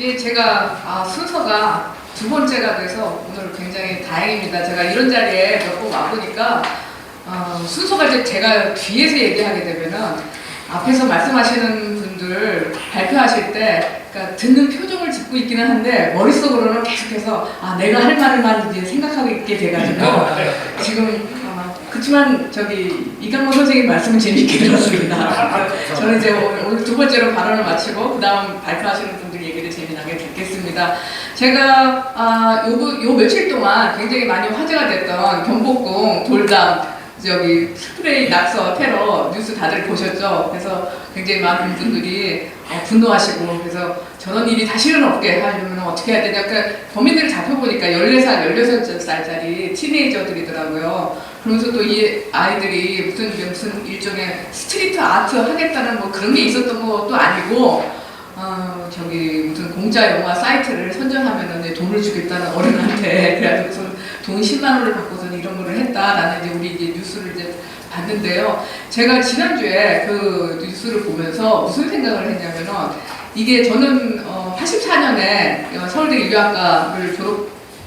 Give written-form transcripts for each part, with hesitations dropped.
예, 제가 순서가 두 번째가 돼서 오늘 굉장히 다행입니다. 제가 이런 자리에 몇 번 와보니까 순서가 이제 제가 뒤에서 얘기하게 되면은 앞에서 말씀하시는 분들 발표하실 때 그러니까 듣는 표정을 짓고 있기는 한데 머릿속으로는 계속해서 내가 할 말만 이제 생각하고 있게 돼가지고 지금 그렇지만 저기 이강모 선생님 말씀은 재밌게 들었습니다. 저는 이제 오늘 두 번째로 발언을 마치고 그 다음 발표하시는 분들 얘기를 재미나게 듣겠습니다. 제가 요 며칠 동안 굉장히 많이 화제가 됐던 경복궁 돌담 저기 스프레이 낙서 테러 뉴스 다들 보셨죠? 그래서 굉장히 많은 분들이 분노하시고 그래서 저런 일이 다시는 없게 하려면 어떻게 해야 되냐. 그러니까 범인들을 잡혀보니까 14살, 16살짜리 티네이저들이더라고요. 그러면서 또 이 아이들이 무슨 일종의 스트리트 아트 하겠다는 뭐 그런 게 있었던 것도 아니고 저기 무슨 공짜 영화 사이트를 선정하면은 돈을 주겠다는 어른한테 그래가지고 돈 10만 원을 받고서는 이런 거를 했다라는 이제 우리 이제 뉴스를 이제 봤는데요. 제가 지난주에 그 뉴스를 보면서 무슨 생각을 했냐면은 이게 저는 84년에 서울대 유학과를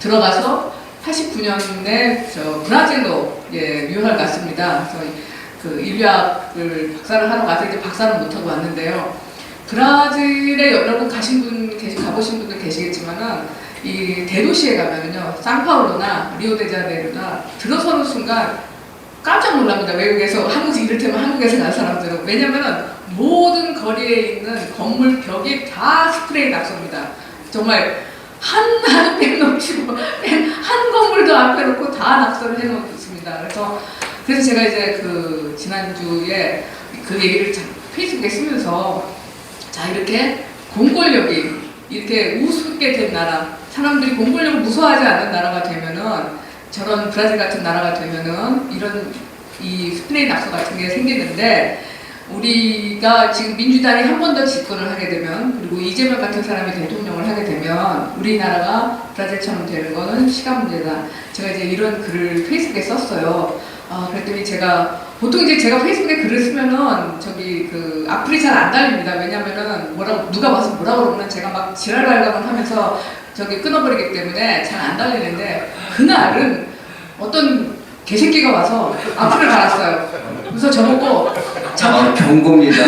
들어가서 89년에 브라질로 유학을 갔습니다. 그래서 그 인류학을 박사를 하러 가서 이제 박사는 못하고 왔는데요. 브라질에 여러분 가보신 분들 계시겠지만은 이 대도시에 가면은요, 상파울루나 리오데자네이루나 들어서는 순간 깜짝 놀랍니다. 외국에서 이를테면 한국에서 난 사람들은. 왜냐면은 모든 거리에 있는 건물 벽이 다 스프레이 낙서입니다. 정말 하나도 빼놓치고 한 건물도 안 빼놓고 다 낙서를 해놓습니다. 그래서 제가 이제 그 지난주에 그 얘기를 페이스북에 쓰면서 자, 이렇게 공권력이 이렇게 우습게 된 나라, 사람들이 공권력을 무서워하지 않는 나라가 되면은 저런 브라질 같은 나라가 되면은 이런 이 스프레이 낙서 같은 게 생기는데 우리가 지금 민주당이 한 번 더 집권을 하게 되면 그리고 이재명 같은 사람이 대통령을 하게 되면 우리나라가 브라질처럼 되는 거는 시간 문제다. 제가 이제 이런 글을 페이스북에 썼어요. 그랬더니 보통 이제 제가 페이스북에 글을 쓰면은 저기 그 악플이 잘 안 달립니다. 왜냐면은 누가 와서 뭐라고 그러면 제가 막 지랄 발광을 하면서 저기 끊어버리기 때문에 잘 안 달리는데 그날은 어떤 개새끼가 와서 악플을 달았어요. 그래서 저보고 경고입니다.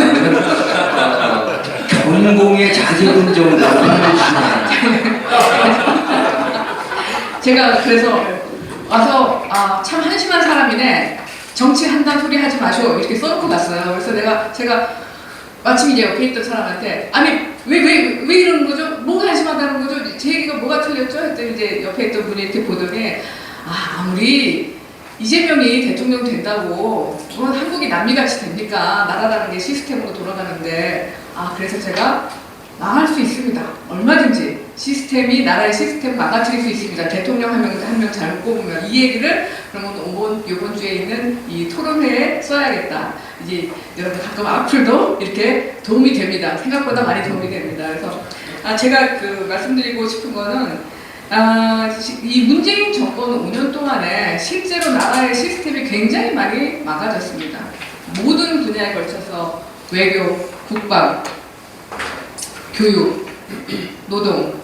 경공의 자제분정이라고 해주시면 제가 그래서 와서 참 한심한 사람이네. 정치한다는 소리 하지 마쇼. 이렇게 써놓고 갔어요. 그래서 제가 마침 이제 옆에 있던 사람한테 왜 이러는 거죠? 뭐가 한심하다는 거죠? 제 얘기가 뭐가 틀렸죠? 했더니 이제 옆에 있던 분이 이렇게 보더니 아무리 이재명이 대통령 된다고 한국이 남미같이 됩니까? 나라라는 게 시스템으로 돌아가는데 그래서 제가 망할 수 있습니다. 얼마든지 나라의 시스템 망가뜨릴 수 있습니다. 대통령 한 명 잘못 뽑으면 이 얘기를 그러면 이번 주에 있는 이 토론회에 써야겠다. 이제 여러분 가끔 악플도 이렇게 도움이 됩니다. 생각보다 많이 도움이 됩니다. 그래서 제가 그 말씀드리고 싶은 거는 이 문재인 정권 5년 동안에 실제로 나라의 시스템이 굉장히 많이 망가졌습니다. 모든 분야에 걸쳐서 외교, 국방, 교육, 노동,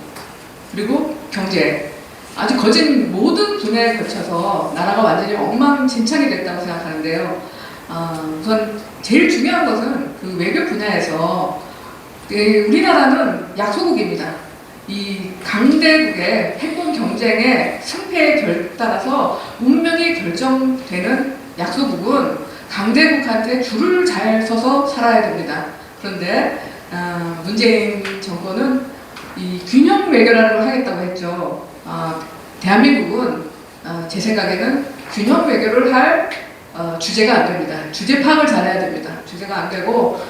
그리고 경제 아주 거진 모든 분야에 걸쳐서 나라가 완전히 엉망진창이 됐다고 생각하는데요. 우선 제일 중요한 것은 그 외교 분야에서 우리나라는 약소국입니다. 이 강대국의 핵군 경쟁의 승패에 따라서 운명이 결정되는 약소국은 강대국한테 줄을 잘 서서 살아야 됩니다. 그런데 문재인 정권은 이 균형 외교라는 걸 하겠다고 했죠. 대한민국은 제 생각에는 균형 외교를 할 주제가 안 됩니다. 주제 파악을 잘해야 됩니다. 주제가 안 되고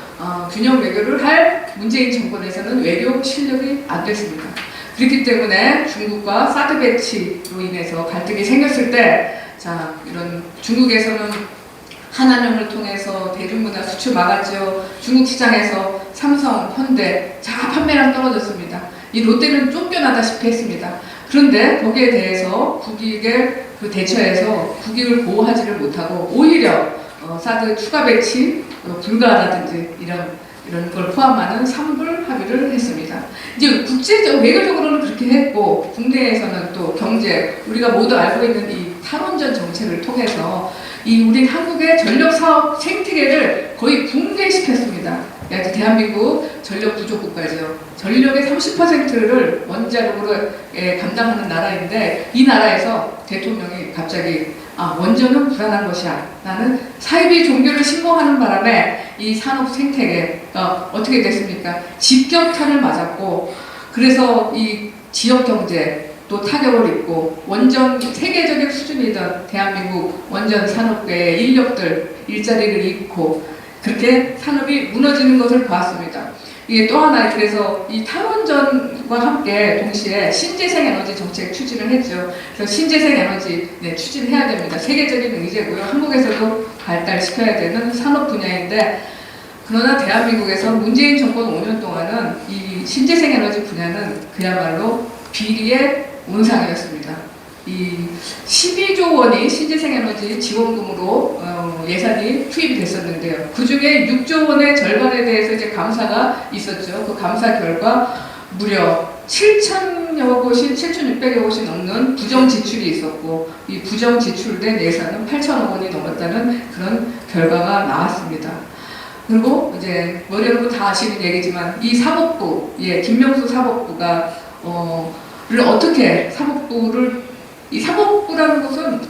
균형 외교를 할 문재인 정권에서는 외교 실력이 안 됐습니다. 그렇기 때문에 중국과 사드 배치로 인해서 갈등이 생겼을 때 이런 중국에서는 한한령을 통해서 대중문화 수출 막았죠. 중국 시장에서 삼성, 현대 판매량 떨어졌습니다. 이 롯데는 쫓겨나다시피 했습니다. 그런데 거기에 대해서 국익에 대처해서 국익을 보호하지를 못하고 오히려 사드 추가 배치 불가라든지 이런 이런 걸 포함하는 3불 합의를 했습니다. 이제 국제적 외교적으로는 그렇게 했고 국내에서는 또 경제 우리가 모두 알고 있는 이 탈원전 정책을 통해서 이 우리 한국의 전력 사업 생태계를 거의 붕괴시켰습니다. 대한민국 전력 부족 국가죠. 전력의 30%를 원자력으로 감당하는 나라인데 이 나라에서 대통령이 갑자기 원전은 불안한 것이야. 나는 사이비 종교를 신봉하는 바람에 이 산업 생태계가 어떻게 됐습니까? 직격탄을 맞았고 그래서 이 지역 경제 또 타격을 입고 원전 세계적인 수준이던 대한민국 원전 산업계의 인력들 일자리를 잃고 그렇게 산업이 무너지는 것을 보았습니다. 이게 또 하나 그래서 이 탈원전과 함께 동시에 신재생 에너지 정책 추진을 했죠. 그래서 신재생 에너지 추진해야 됩니다. 세계적인 의제고요. 한국에서도 발달시켜야 되는 산업 분야인데 그러나 대한민국에서 문재인 정권 5년 동안은 이 신재생 에너지 분야는 그야말로 비리의 온상이었습니다. 이 12조 원이 신재생에너지 지원금으로 예산이 투입이 됐었는데요. 그 중에 6조 원의 절반에 대해서 이제 감사가 있었죠. 그 감사 결과 무려 7,000여 곳이 7,600여 곳이 넘는 부정 지출이 있었고 이 부정 지출된 예산은 8천억 원이 넘었다는 그런 결과가 나왔습니다. 그리고 이제 여러분 다 아시는 얘기지만 이 사법부, 김명수 사법부가 어떻게 이 사법부라는 것은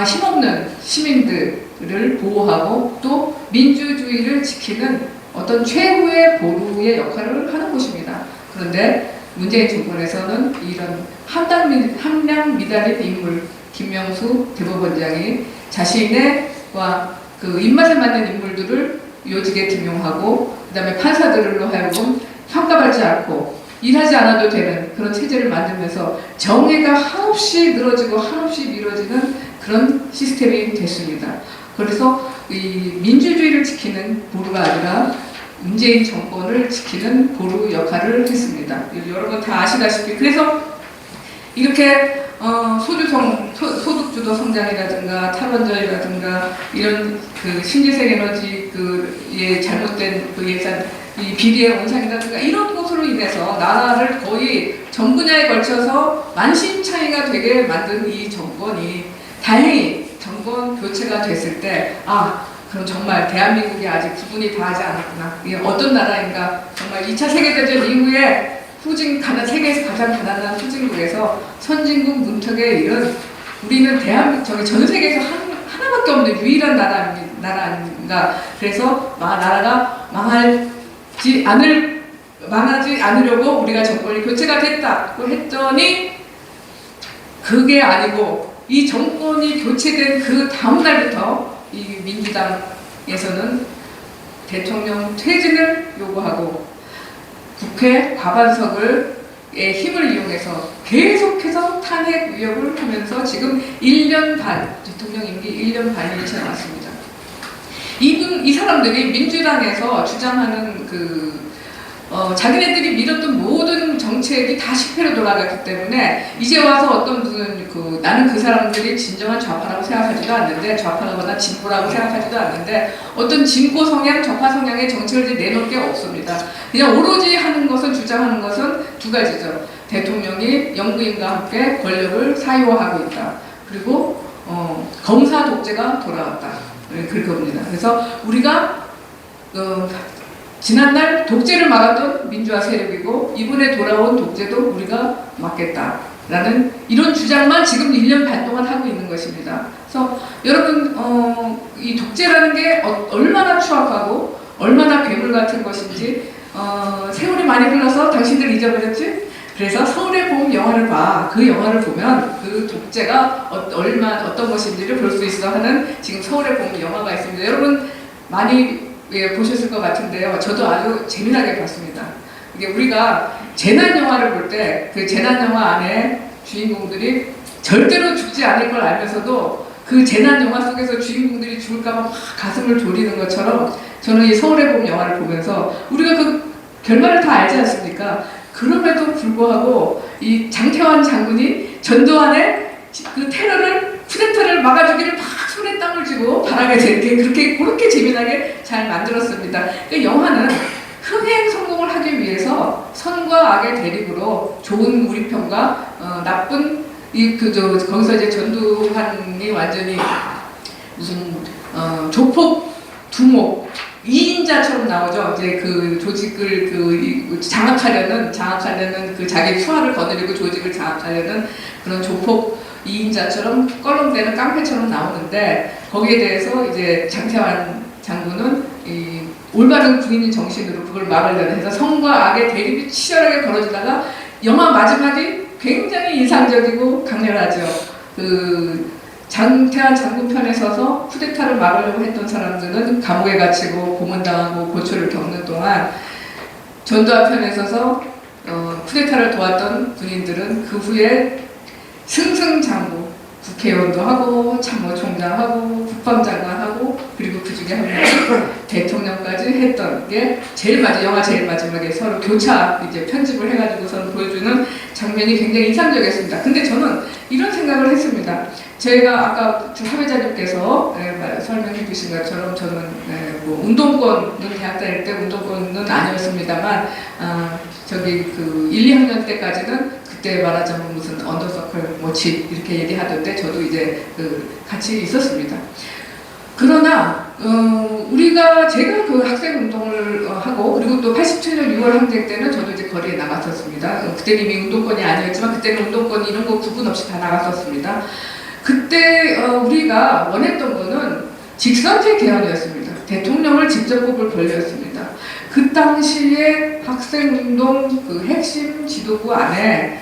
힘없는 시민들을 보호하고 또 민주주의를 지키는 어떤 최후의 보루의 역할을 하는 곳입니다. 그런데 문재인 정권에서는 이런 함량 미달인 인물 김명수 대법원장이 자신의 그 입맛에 맞는 인물들을 요직에 등용하고 그다음에 판사들로 하여금 평가받지 않고 일하지 않아도 되는 그런 체제를 만들면서 정의가 한없이 늘어지고 한없이 미뤄지는 그런 시스템이 됐습니다. 그래서 이 민주주의를 지키는 보루가 아니라 문재인 정권을 지키는 보루 역할을 했습니다. 여러분 다 아시다시피 그래서 이렇게 소득주도 성장이라든가 탈원전이라든가 이런 그 신재생 에너지 잘못된 그 예산 이 비리의 온상이라든가 이런 것으로 인해서 나라를 거의 전 분야에 걸쳐서 만신창이가 되게 만든 이 정권이 다행히 정권 교체가 됐을 때 그럼 정말 대한민국이 아직 구분이 다 하지 않았구나. 이게 어떤 나라인가. 정말 2차 세계대전 이후에 세계에서 가장 가난한 후진국에서 선진국 문턱에 이른 우리는 전 세계에서 하나밖에 없는 유일한 나라 아닌가. 그래서 나라가 망하지 않으려고 우리가 정권이 교체가 됐다고 했더니 그게 아니고 이 정권이 교체된 그 다음 날부터 이 민주당에서는 대통령 퇴진을 요구하고 국회 과반석의 힘을 이용해서 계속해서 탄핵 위협을 하면서 지금 1년 반, 대통령 임기 1년 반이 지나왔습니다. 이 사람들이 민주당에서 주장하는 자기네들이 밀었던 모든 정책이 다 실패로 돌아갔기 때문에 이제 와서 어떤 무슨 나는 그 사람들이 진정한 좌파라고 생각하지도 않는데 좌파거나 진보라고 생각하지도 않는데 어떤 진보 성향, 좌파 성향의 정책을 내놓을 게 없습니다. 그냥 오로지 주장하는 것은 두 가지죠. 대통령이 영부인과 함께 권력을 사유화하고 있다. 그리고 검사 독재가 돌아왔다. 그렇게 봅니다. 그래서 우리가 지난날 독재를 막았던 민주화 세력이고 이번에 돌아온 독재도 우리가 막겠다라는 이런 주장만 지금 1년 반 동안 하고 있는 것입니다. 그래서 여러분 이 독재라는 게 얼마나 추악하고 얼마나 괴물 같은 것인지 세월이 많이 흘러서 당신들 잊어버렸지? 그래서 서울의 봄 영화를 봐. 그 영화를 보면 그 독재가 어떤 것인지를 볼 수 있어 하는 지금 서울의 봄 영화가 있습니다. 여러분 많이 보셨을 것 같은데요. 저도 아주 재미나게 봤습니다. 이게 우리가 재난 영화를 볼 때 그 재난 영화 안에 주인공들이 절대로 죽지 않을 걸 알면서도 그 재난 영화 속에서 주인공들이 죽을까 봐 가슴을 졸이는 것처럼 저는 이 서울의 봄 영화를 보면서 우리가 그 결말을 다 알지 않습니까? 그럼에도 불구하고 이 장태환 장군이 전두환의 그 쿠데타를 막아주기를 막 손에 땀을 쥐고 바라게 되게 그렇게 재미나게 잘 만들었습니다. 그 영화는 흥행 성공을 하기 위해서 선과 악의 대립으로 좋은 우리 편과 나쁜 거기서 이제 전두환이 완전히 무슨 조폭 두목 2인자처럼 나오죠. 이제 그 조직을 장악하려는 그 자기 수하를 거느리고 조직을 장악하려는 그런 조폭 2인자처럼 껄렁대는 깡패처럼 나오는데, 거기에 대해서 이제 장태환 장군은 이 올바른 군인의 정신으로 그걸 막으려고 해서 성과 악의 대립이 치열하게 벌어지다가 영화 마지막이 굉장히 인상적이고 강렬하죠. 장태환 장군 편에 서서 쿠데타를 막으려고 했던 사람들은 감옥에 갇히고 고문당하고 고초를 겪는 동안, 전두환 편에 서서 쿠데타를 도왔던 군인들은 그 후에 승승장구, 국회의원도 하고 참모총장하고 국방장관하고 그리고 그 중에 한 명이 대통령까지 했던 게 영화 제일 마지막에 서로 교차 이제 편집을 해가지고선 보여주는 장면이 굉장히 인상적이었습니다. 근데 저는 이런 생각을 했습니다. 제가 아까 사회자님께서 설명해 주신 것처럼 저는 뭐 운동권은 대학 다닐 때 운동권은 아니었습니다만 저기 1, 2학년 때까지는 그때 말하자면 무슨 언더서클 모집 이렇게 얘기하던데 저도 이제 같이 있었습니다. 그러나 제가 그 학생 운동을 하고 그리고 또 87년 6월 항쟁 때는 저도 이제 거리에 나갔었습니다. 그때는 이미 운동권이 아니었지만 그때는 운동권 이런 거 구분 없이 다 나갔었습니다. 그때 우리가 원했던 거는 직선제 개헌이었습니다. 대통령을 직접 뽑을 권리였습니다. 그 당시에 학생운동 그 핵심 지도부 안에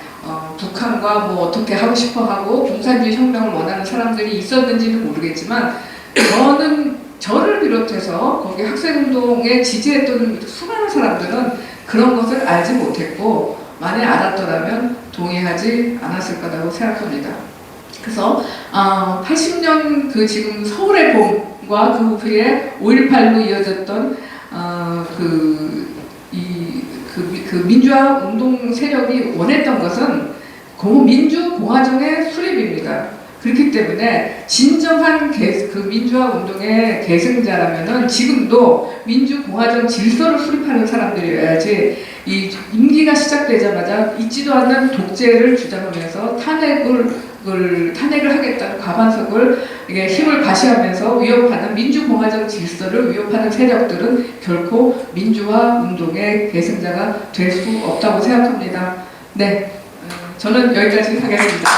북한과 뭐 어떻게 하고 싶어 하고 공산주의 혁명을 원하는 사람들이 있었는지는 모르겠지만 저를 비롯해서 거기 학생운동에 지지했던 수많은 사람들은 그런 것을 알지 못했고 만약 알았더라면 동의하지 않았을 거라고 생각합니다. 그래서 80년 지금 서울의 봄과 그 후에 5.18로 이어졌던 민주화 운동 세력이 원했던 것은 민주공화정의 수립입니다. 그렇기 때문에 진정한 민주화 운동의 계승자라면은 지금도 민주공화정 질서를 수립하는 사람들이어야지 이 임기가 시작되자마자 있지도 않는 독재를 주장하면서 탄핵을 하겠다는 과반석을 힘을 과시하면서 위협하는 민주공화정 질서를 위협하는 세력들은 결코 민주화 운동의 계승자가 될 수 없다고 생각합니다. 네, 저는 여기까지 하겠습니다.